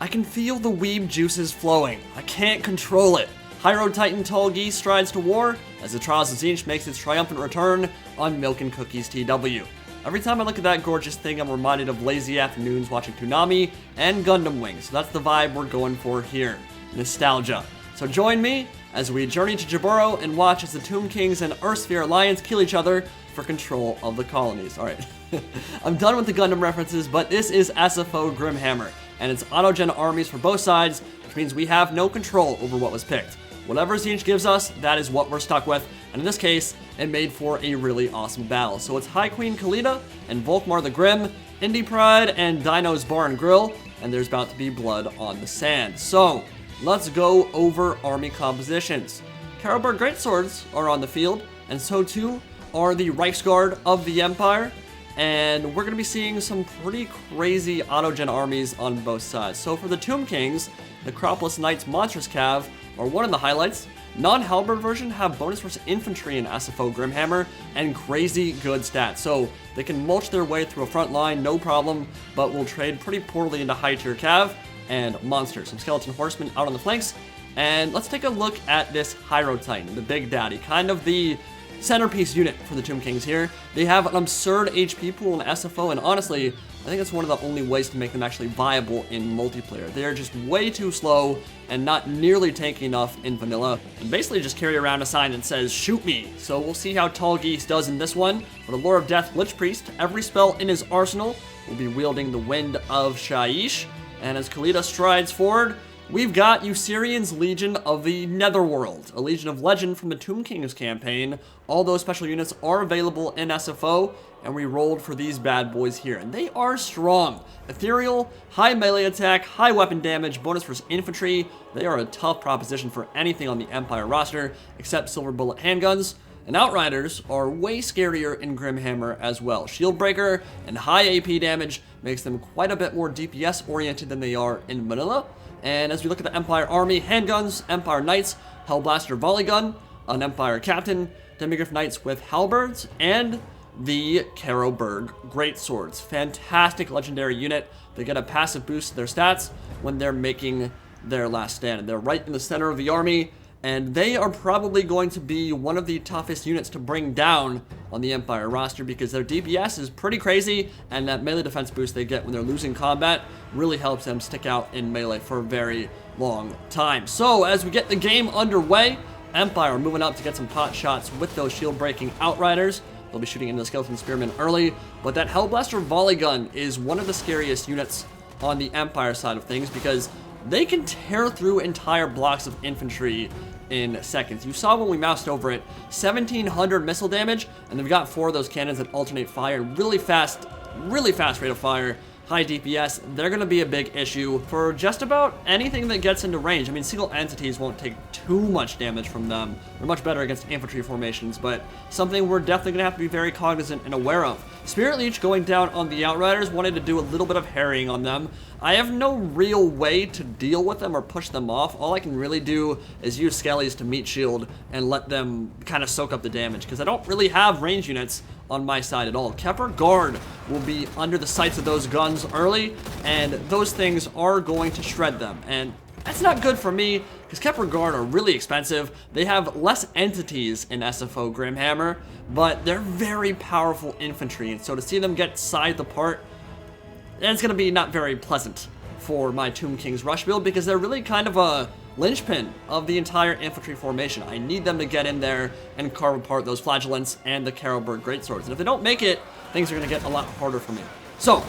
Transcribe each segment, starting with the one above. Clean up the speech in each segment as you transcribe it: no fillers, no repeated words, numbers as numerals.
I can feel the weeb juices flowing. I can't control it. Hierotitan Tallgeese strides to war as the Trials of Tzeentch makes its triumphant return on milkandcookiesTW. Every time I look at that gorgeous thing, I'm reminded of lazy afternoons watching Toonami and Gundam Wing, so that's the vibe we're going for here. Nostalgia. So join me as we journey to Jaburo and watch as the Tomb Kings and Earthsphere Alliance kill each other for control of the colonies. Alright, I'm done with the Gundam references, but this is SFO Grimhammer, and it's autogen armies for both sides, which means we have no control over what was picked. Whatever Tzeentch gives us, that is what we're stuck with, and in this case, it made for a really awesome battle. So it's High Queen Khalida and Volkmar the Grim, Indie Pride, and Dino's Bar and Grill, and there's about to be blood on the sand. So, let's go over army compositions. Carroburg Greatswords are on the field, and so too are the Reichsguard of the Empire, and we're going to be seeing some pretty crazy autogen armies on both sides. So for the Tomb Kings, the Cropless Knights Monstrous Cav are one of the highlights. Non-Halberd version have bonus versus infantry in SFO Grimhammer and crazy good stats, so they can mulch their way through a front line, no problem, but will trade pretty poorly into high tier Cav and monsters. Some skeleton horsemen out on the flanks, and let's take a look at this Hierotitan, the big daddy, kind of the centerpiece unit for the Tomb Kings here. They have an absurd HP pool in SFO, and honestly, I think it's one of the only ways to make them actually viable in multiplayer. They're just way too slow and not nearly tanky enough in vanilla, and basically just carry around a sign that says, shoot me. So we'll see how Tallgeese does in this one. For the Lore of Death Lich Priest, every spell in his arsenal will be wielding the Wind of Shaiish, and as Khalida strides forward, we've got Usirian's Legion of the Netherworld, a Legion of Legend from the Tomb Kings campaign. All those special units are available in SFO, and we rolled for these bad boys here, and they are strong. Ethereal, high melee attack, high weapon damage, bonus versus infantry. They are a tough proposition for anything on the Empire roster, except silver bullet handguns. And Outriders are way scarier in Grimhammer as well. Shieldbreaker and high AP damage makes them quite a bit more DPS oriented than they are in vanilla. And as we look at the Empire Army, handguns, Empire Knights, Hellblaster Volley Gun, an Empire Captain, Demigryph Knights with Halberds, and the Carroburg Greatswords. Fantastic legendary unit. They get a passive boost to their stats when they're making their last stand. And they're right in the center of the army, and they are probably going to be one of the toughest units to bring down on the Empire roster because their DPS is pretty crazy, and that melee defense boost they get when they're losing combat really helps them stick out in melee for a very long time. So as we get the game underway, Empire moving up to get some pot shots with those shield-breaking Outriders. They'll be shooting into the Skeleton Spearmen early, but that Hellblaster Volley Gun is one of the scariest units on the Empire side of things because they can tear through entire blocks of infantry in seconds. You saw when we moused over it, 1,700 missile damage, and they've got 4 of those cannons that alternate fire, really fast rate of fire, high DPS. They're going to be a big issue for just about anything that gets into range. I mean, single entities won't take too much damage from them. They're much better against infantry formations, but something we're definitely going to have to be very cognizant and aware of. Spirit Leech going down on the Outriders, wanted to do a little bit of harrying on them. I have no real way to deal with them or push them off. All I can really do is use Skellies to meat shield and let them kind of soak up the damage, because I don't really have range units on my side at all. Kepler Guard will be under the sights of those guns early, and those things are going to shred them. And that's not good for me, because Kepler Guard are really expensive. They have less entities in SFO Grimhammer, but they're very powerful infantry, and so to see them get scythed apart, it's going to be not very pleasant for my Tomb Kings rush build, because they're really kind of a linchpin of the entire infantry formation. I need them to get in there and carve apart those flagellants and the Carroburg Greatswords. And if they don't make it, things are going to get a lot harder for me. So,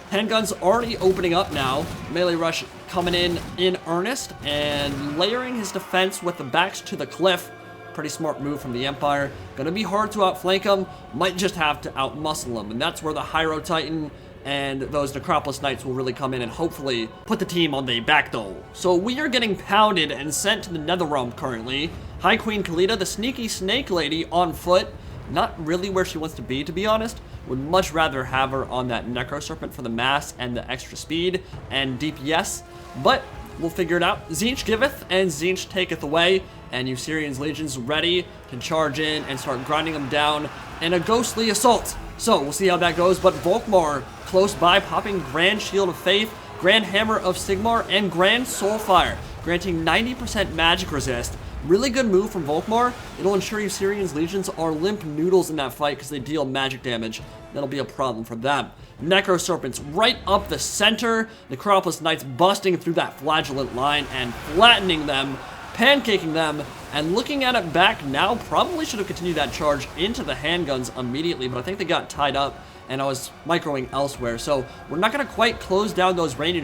handguns already opening up now. Melee rush coming in earnest and layering his defense with the backs to the cliff. Pretty smart move from the Empire. Gonna be hard to outflank them. Might just have to outmuscle them. And that's where the Hierotitan and those Necropolis Knights will really come in and hopefully put the team on the back door. So we are getting pounded and sent to the Netherrealm currently. High Queen Khalida, the sneaky snake lady, on foot. Not really where she wants to be honest. Would much rather have her on that Necro Serpent for the mass and the extra speed and DPS, but we'll figure it out. Tzeentch giveth and Tzeentch taketh away, and Usirian's legions ready to charge in and start grinding them down in a ghostly assault. So we'll see how that goes, but Volkmar close by, popping Grand Shield of Faith, Grand Hammer of Sigmar, and Grand Soulfire, granting 90% magic resist. Really good move from Volkmar. It'll ensure Usirian's legions are limp noodles in that fight because they deal magic damage. That'll be a problem for them. Necro Serpents right up the center. Necropolis Knights busting through that flagellant line and flattening them, pancaking them, and looking at it back now, probably should have continued that charge into the handguns immediately, but I think they got tied up and I was microing elsewhere. So we're not going to quite close down those range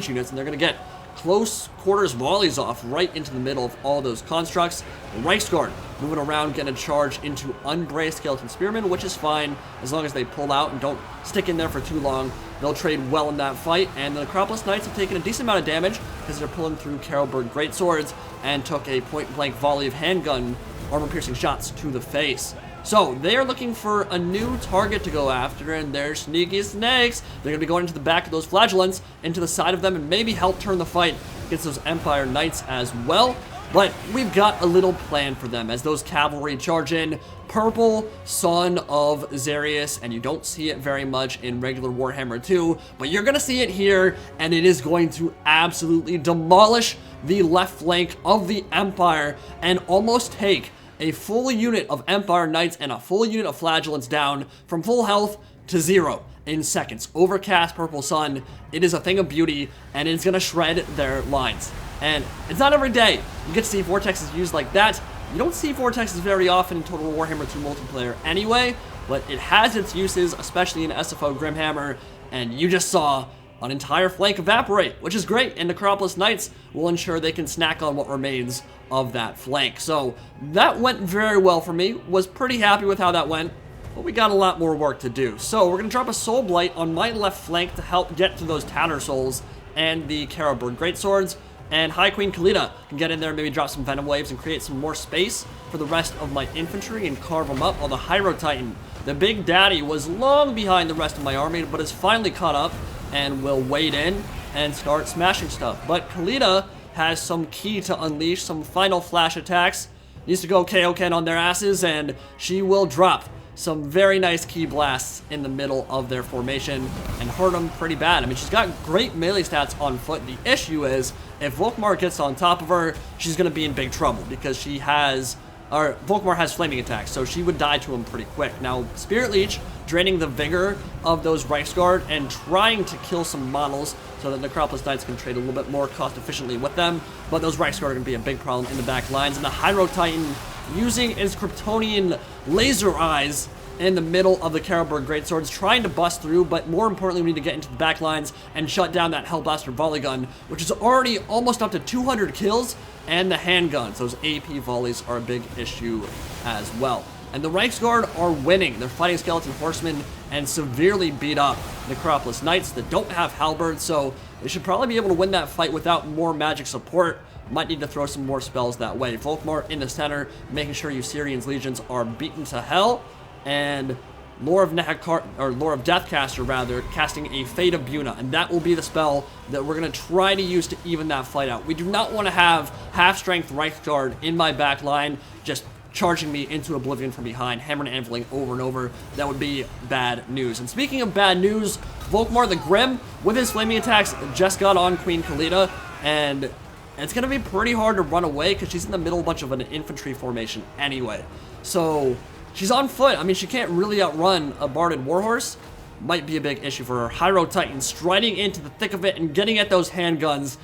units, and they're going to get close quarters volleys off right into the middle of all those constructs. The Reichsguard moving around, getting a charge into unbraced Skeleton Spearmen, which is fine as long as they pull out and don't stick in there for too long. They'll trade well in that fight, and the Necropolis Knights have taken a decent amount of damage because they're pulling through Carroburg Greatswords and took a point-blank volley of handgun armor-piercing shots to the face. So they are looking for a new target to go after, and they're sneaky snakes. They're going to be going into the back of those flagellants, into the side of them, and maybe help turn the fight against those Empire Knights as well. But we've got a little plan for them as those cavalry charge in. Purple, Son of Xarius, and you don't see it very much in regular Warhammer 2, but you're going to see it here, and it is going to absolutely demolish the left flank of the Empire and almost take a full unit of Empire Knights and a full unit of Flagellants down from full health to 0 in seconds. Overcast Purple Sun, it is a thing of beauty, and it's going to shred their lines. And it's not every day you get to see Vortexes used like that. You don't see Vortexes very often in Total War Warhammer 2 multiplayer anyway, but it has its uses, especially in SFO Grimhammer, and you just saw an entire flank evaporate, which is great, and Necropolis Knights will ensure they can snack on what remains of that flank. So that went very well for me. Was pretty happy with how that went, but we got a lot more work to do. So we're going to drop a Soul Blight on my left flank to help get to those Tattersouls Souls and the Carroburg Greatswords, and High Queen Khalida can get in there, maybe drop some Venom Waves and create some more space for the rest of my infantry and carve them up. While the Hierotitan, the big daddy, was long behind the rest of my army, but has finally caught up and will wade in and start smashing stuff. But Khalida has some key to unleash, some final flash attacks. Needs to go KO Ken on their asses, and she will drop some very nice key blasts in the middle of their formation and hurt them pretty bad. I mean, she's got great melee stats on foot. The issue is, if Volkmar gets on top of her, she's going to be in big trouble because she has, or Volkmar has flaming attacks, so she would die to him pretty quick. Now, Spirit Leech draining the vigor of those Reichsguard and trying to kill some models so that Necropolis Knights can trade a little bit more cost efficiently with them, but those Reichsguard are going to be a big problem in the back lines, and the Hierotitan using his Kryptonian laser eyes in the middle of the Carroburg Greatswords, trying to bust through, but more importantly, we need to get into the back lines and shut down that Hellblaster volley gun, which is already almost up to 200 kills, and the handguns. Those AP volleys are a big issue as well. And the Reichsguard are winning. They're fighting Skeleton Horsemen and severely beat up Necropolis Knights that don't have halberds, so they should probably be able to win that fight without more magic support. Might need to throw some more spells that way. Volkmar in the center, making sure Usirian's legions are beaten to hell, and Lore of Deathcaster rather, casting a Fate of Buna, and that will be the spell that we're going to try to use to even that fight out. We do not want to have half-strength Reichsguard in my back line, just charging me into oblivion from behind, hammering and anviling over and over. That would be bad news. And speaking of bad news, Volkmar the Grim, with his flaming attacks, just got on Queen Khalida, and it's going to be pretty hard to run away because she's in the middle of a bunch of an infantry formation anyway. So she's on foot. I mean, she can't really outrun a Barded Warhorse. Might be a big issue for her. Hierotitan striding into the thick of it and getting at those handguns.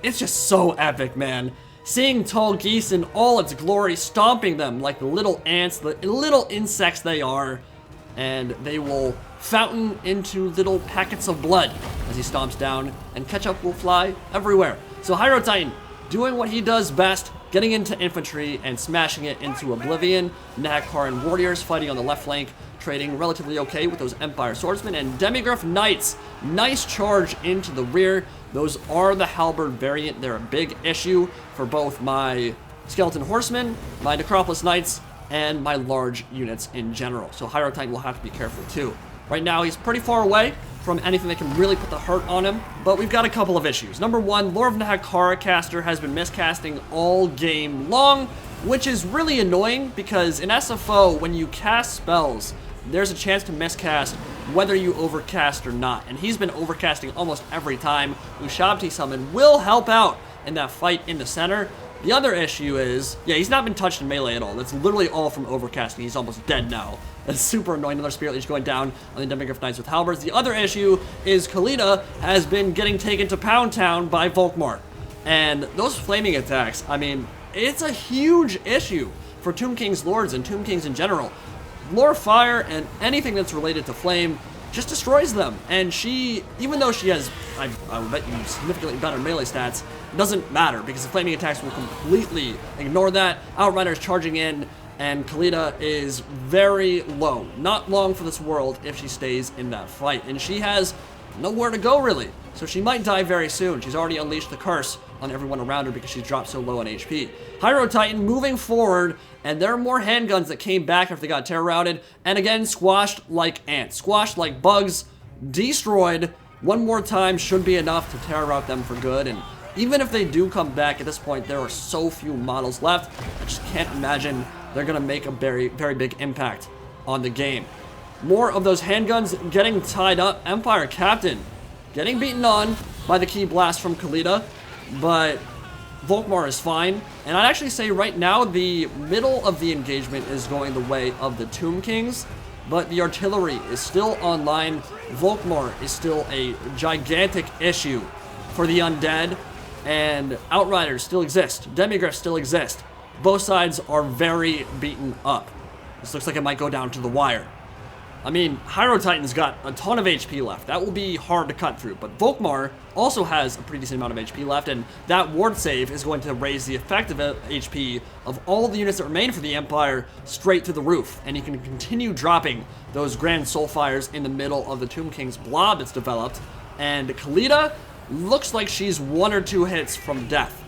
It's just so epic, man. Seeing Tallgeese in all its glory, stomping them like the little ants, the little insects they are, and they will fountain into little packets of blood as he stomps down, and ketchup will fly everywhere. So Hierotitan doing what he does best, getting into infantry and smashing it into oblivion. Nahakaran warriors fighting on the left flank, trading relatively okay with those Empire swordsmen, and Demigryph Knights, nice charge into the rear. Those are the halberd variant. They're a big issue for both my Skeleton Horsemen, my Necropolis Knights, and my large units in general. So Hierotitan will have to be careful too. Right now, he's pretty far away from anything that can really put the hurt on him, but we've got a couple of issues. Number one, Lore of Nahakara caster has been miscasting all game long, which is really annoying because in SFO, when you cast spells, there's a chance to miscast whether you overcast or not. And he's been overcasting almost every time. Ushabti summon will help out in that fight in the center. The other issue is, yeah, he's not been touched in melee at all. That's literally all from overcasting. He's almost dead now. That's super annoying. Another Spirit Leech going down on the Demigryph Knights with halberds. The other issue is Khalida has been getting taken to Pound Town by Volkmar. And those flaming attacks, I mean, it's a huge issue for Tomb King's Lords and Tomb Kings in general. Lore Fire and anything that's related to flame just destroys them. And she, even though she has, I would bet you, significantly better melee stats, it doesn't matter because the flaming attacks will completely ignore that. Outrider's charging in, and Khalida is very low. Not long for this world if she stays in that fight. And she has nowhere to go, really. So she might die very soon. She's already unleashed the curse on everyone around her because she's dropped so low on HP. Hierotitan moving forward, and there are more handguns that came back after they got terror routed, and again, squashed like ants. Squashed like bugs, destroyed. One more time should be enough to terror rout them for good, and even if they do come back at this point, there are so few models left, I just can't imagine they're going to make a very, very big impact on the game. More of those handguns getting tied up. Empire Captain getting beaten on by the key blast from Khalida, but Volkmar is fine. And I'd actually say right now the middle of the engagement is going the way of the Tomb Kings, but the artillery is still online. Volkmar is still a gigantic issue for the undead, and Outriders still exist. Demigryphs still exist. Both sides are very beaten up. This looks like it might go down to the wire. I mean, Hierotitan's got a ton of HP left. That will be hard to cut through. But Volkmar also has a pretty decent amount of HP left, and that ward save is going to raise the effective HP of all the units that remain for the Empire straight to the roof. And he can continue dropping those Grand Soulfires in the middle of the Tomb King's blob that's developed. And Khalida looks like she's 1 or 2 hits from death.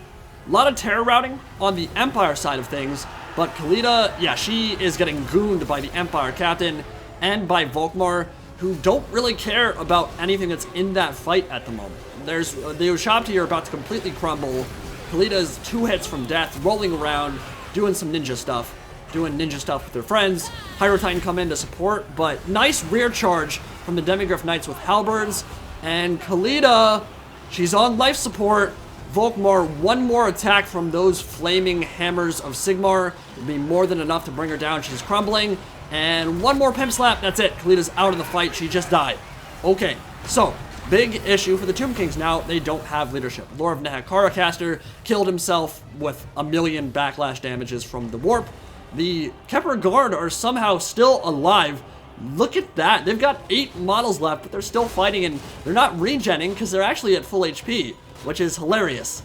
A lot of terror routing on the Empire side of things, but Khalida, yeah, she is getting gooned by the Empire Captain and by Volkmar, who don't really care about anything that's in that fight at the moment. There's the Ushabti are about to completely crumble. Khalida's 2 hits from death, rolling around, doing some ninja stuff, with their friends. Hierotitan come in to support, but nice rear charge from the Demigryph Knights with halberds, and Khalida, she's on life support. Volkmar, 1 more attack from those flaming hammers of Sigmar would be more than enough to bring her down. She's crumbling. And 1 more pimp slap, that's it. Khalida's out of the fight, she just died. Okay, so, big issue for the Tomb Kings now, they don't have leadership. Lord of Nehekara caster killed himself with 1,000,000 backlash damages from the warp. The Kepler Guard are somehow still alive. Look at that, they've got 8 models left, but they're still fighting, and they're not regenning because they're actually at full HP, which is hilarious.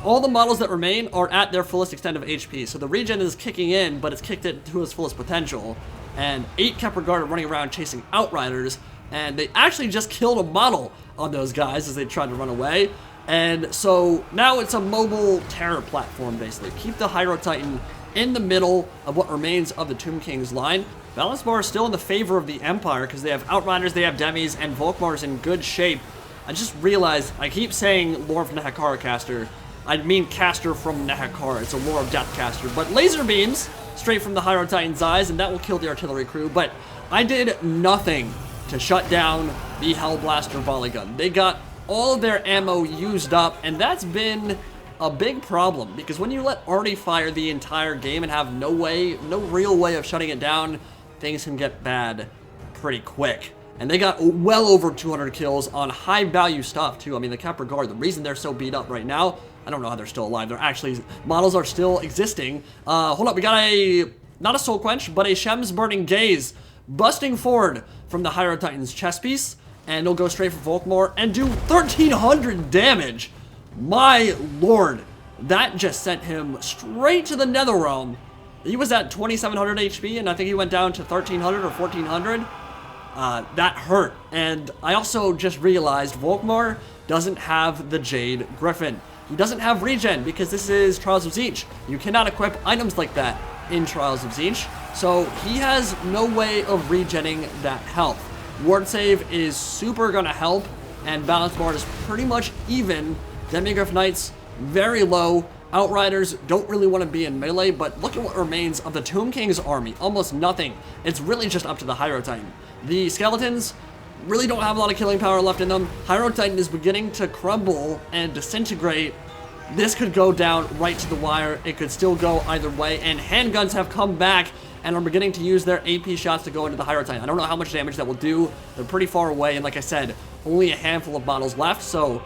All the models that remain are at their fullest extent of HP, so the regen is kicking in, but it's kicked it to its fullest potential. And 8 Kepler Guard are running around chasing Outriders, and they actually just killed a model on those guys as they tried to run away. And so now it's a mobile terror platform, basically. Keep the Hierotitan in the middle of what remains of the Tomb King's line. Balance bar is still in the favor of the Empire because they have Outriders, they have Demis, and Volkmar's in good shape. I just realized, I keep saying Lore of Nehekara caster. I mean caster from Nehekara. It's a Lore of Death caster. But laser beams straight from the Hierotitan's eyes, and that will kill the artillery crew. But I did nothing to shut down the Hellblaster volley gun. They got all of their ammo used up, and that's been a big problem. Because when you let Artie fire the entire game and have no real way of shutting it down, things can get bad pretty quick. And they got well over 200 kills on high-value stuff, too. I mean, the Kepler Guard, the reason they're so beat up right now, I don't know how they're still alive. They're actually, models are still existing. Hold up, we got not a Soul Quench, but a Shem's Burning Gaze busting forward from the Hierotitan's chest piece. And they'll go straight for Volkmar and do 1,300 damage. My lord, that just sent him straight to the Netherrealm. He was at 2,700 HP, and I think he went down to 1,300 or 1,400. That hurt. And I also just realized Volkmar doesn't have the Jade Griffin. He doesn't have regen because this is Trials of Tzeentch. You cannot equip items like that in Trials of Tzeentch. So he has no way of regenning that health. Ward save is super gonna help, and balance bar is pretty much even. Demigryph Knights very low, Outriders don't really want to be in melee, but look at what remains of the Tomb King's army. Almost nothing. It's really just up to the Hierotitan. The skeletons really don't have a lot of killing power left in them. Hierotitan is beginning to crumble and disintegrate. This could go down right to the wire. It could still go either way, and handguns have come back and are beginning to use their AP shots to go into the Hierotitan. I don't know how much damage that will do. They're pretty far away, and like I said, only a handful of models left, so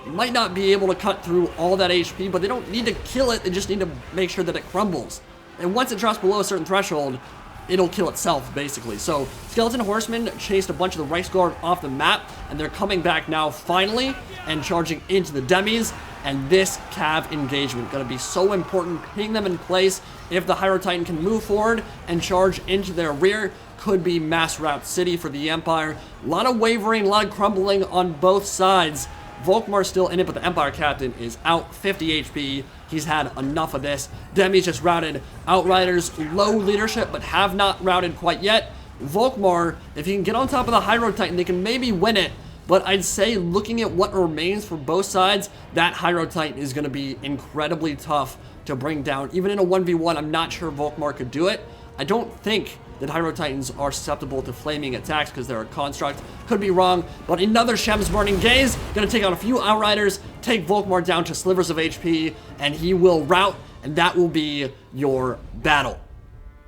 you might not be able to cut through all that HP, but they don't need to kill it. They just need to make sure that it crumbles. And once it drops below a certain threshold, it'll kill itself, basically. So Skeleton Horsemen chased a bunch of the Reichsguard off the map, and they're coming back now, finally, and charging into the demis. And this cav engagement going to be so important, hitting them in place. If the Hierotitan can move forward and charge into their rear, could be mass rout city for the Empire. A lot of wavering, a lot of crumbling on both sides. Volkmar's still in it, but the Empire Captain is out, 50 HP. He's had enough of this. Demi's just routed. Outriders, low leadership, but have not routed quite yet. Volkmar, if he can get on top of the Hierotitan, they can maybe win it. But I'd say, looking at what remains for both sides, that Hierotitan is going to be incredibly tough to bring down. Even in a 1v1, I'm not sure Volkmar could do it. I don't think that Hierotitans are susceptible to flaming attacks because they're a construct. Could be wrong, but another Shem's Burning Gaze. Going to take out a few Outriders, take Volkmar down to slivers of HP, and he will rout, and that will be your battle.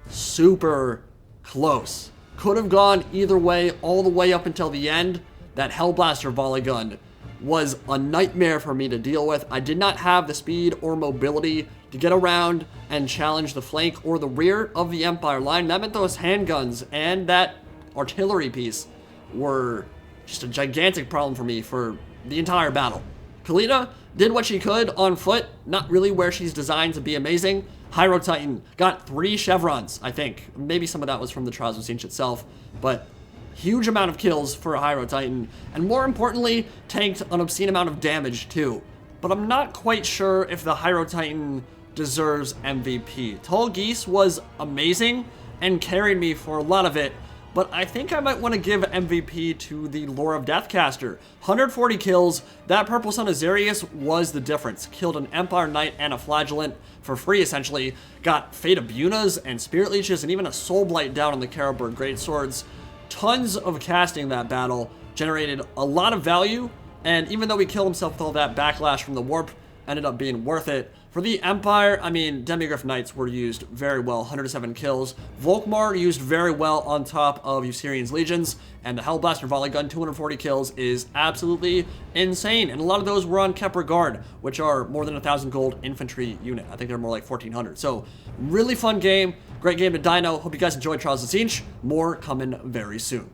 Super close. Could have gone either way, all the way up until the end. That Hellblaster volley gun was a nightmare for me to deal with. I did not have the speed or mobility to get around and challenge the flank or the rear of the Empire line. That meant those handguns and that artillery piece were just a gigantic problem for me for the entire battle. Khalida did what she could on foot, not really where she's designed to be amazing. Hierotitan got 3 chevrons, I think. Maybe some of that was from the Trials of Tzeentch itself, but huge amount of kills for a Hierotitan, and more importantly, tanked an obscene amount of damage too. But I'm not quite sure if the Hierotitan deserves MVP. Tallgeese was amazing and carried me for a lot of it, but I think I might want to give MVP to the Lore of Deathcaster. 140 kills. That Purple Son of Xerius was the difference. Killed an Empire Knight and a Flagellant for free, essentially. Got Fate of Bunas and Spirit Leeches and even a Soul Blight down on the Carroburg Greatswords. Tons of casting that battle, generated a lot of value, and even though he killed himself with all that backlash from the warp, ended up being worth it. For the Empire, I mean, Demigryph Knights were used very well, 107 kills. Volkmar used very well on top of Usirian's Legions, and the Hellblaster Volley Gun, 240 kills, is absolutely insane. And a lot of those were on Kepler Guard, which are more than 1,000 gold infantry unit. I think they're more like 1,400. So, really fun game. Great game to Dino. Hope you guys enjoyed Trials of Tzeentch. More coming very soon.